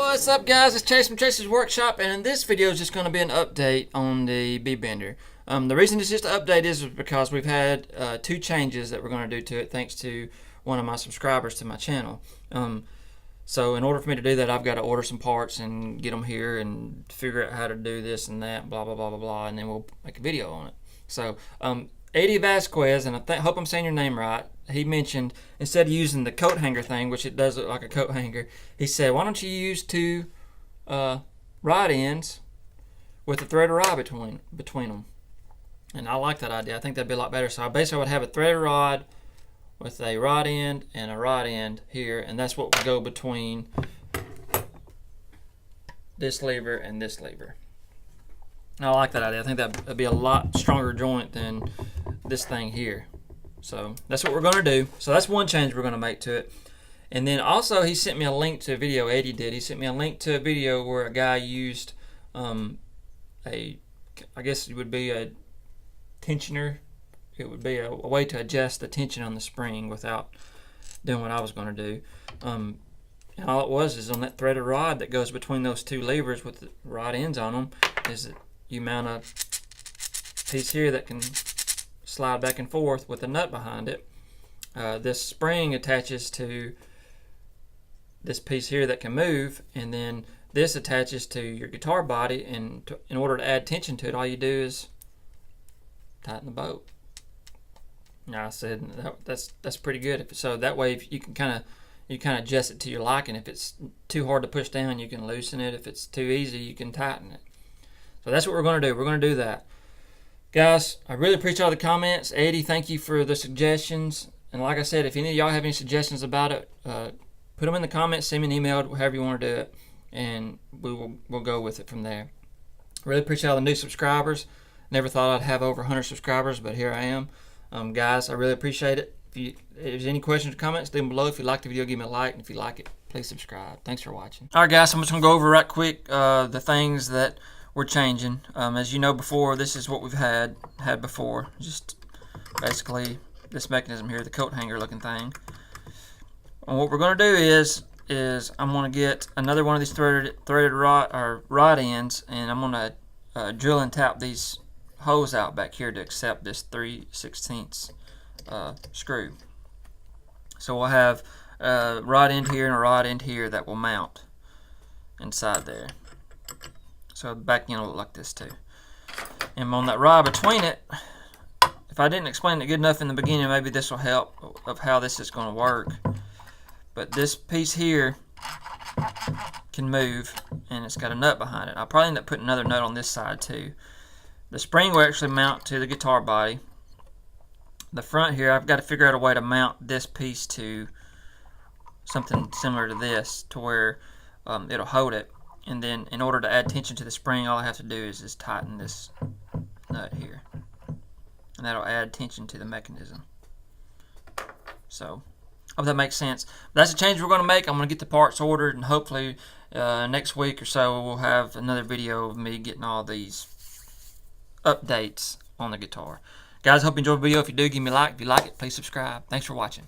What's up, guys? It's Chase from Chase's Workshop, and in this video is just going to be an update on the B-Bender. The reason it's just an update is because we've had 2 changes that we're going to do to it thanks to one of my subscribers to my channel. So in order for me to do that, I've got to order some parts and get them here and figure out how to do this and that, blah, blah, blah, blah, blah, and then we'll make a video on it. So Eddie Vasquez, and I hope I'm saying your name right, he mentioned instead of using the coat hanger thing, which it does look like a coat hanger, he said, why don't you use 2 rod ends with a threaded rod between them? And I like that idea. I think that'd be a lot better. So I basically would have a threaded rod with a rod end and a rod end here, and that's what would go between this lever and this lever. I like that idea. I think that'd be a lot stronger joint than this thing here. So that's what we're going to do. So that's one change we're going to make to it. And then also he sent me a link to a video, Eddie did. He sent me a link to a video where a guy used I guess it would be a tensioner. It would be a way to adjust the tension on the spring without doing what I was going to do. And all it was is on that threaded rod that goes between those 2 levers with the rod ends on them is that you mount a piece here that can slide back and forth with a nut behind it. This spring attaches to this piece here that can move, and then this attaches to your guitar body, and in order to add tension to it, all you do is tighten the bolt. Now I said that's pretty good. So that way you can kind of adjust it to your liking. If it's too hard to push down, you can loosen it. If it's too easy, you can tighten it. So that's what we're going to do. We're going to do that. Guys, I really appreciate all the comments. Eddie, thank you for the suggestions. And like I said, if any of y'all have any suggestions about it, put them in the comments, send me an email, however you want to do it, and we'll go with it from there. Really appreciate all the new subscribers. Never thought I'd have over 100 subscribers, but here I am. Guys, I really appreciate it. If there's any questions or comments, leave them below. If you like the video, give me a like, and if you like it, please subscribe. Thanks for watching. All right, guys, I'm just going to go over right quick the things that we're changing. As you know before, this is what we've had before. Just basically this mechanism here, the coat hanger looking thing. And what we're going to do is I'm going to get another one of these threaded rod ends, and I'm going to drill and tap these holes out back here to accept this 3/16 screw. So we'll have a rod end here and a rod end here that will mount inside there. So the back end will look like this too. And on that rod between it, if I didn't explain it good enough in the beginning, maybe this will help of how this is going to work. But this piece here can move, and it's got a nut behind it. I'll probably end up putting another nut on this side too. The spring will actually mount to the guitar body. The front here, I've got to figure out a way to mount this piece to something similar to this, to where it'll hold it. And then in order to add tension to the spring, all I have to do is just tighten this nut here. And that'll add tension to the mechanism. So, hope that makes sense. But that's a change we're going to make. I'm going to get the parts ordered, and hopefully next week or so we'll have another video of me getting all these updates on the guitar. Guys, hope you enjoyed the video. If you do, give me a like. If you like it, please subscribe. Thanks for watching.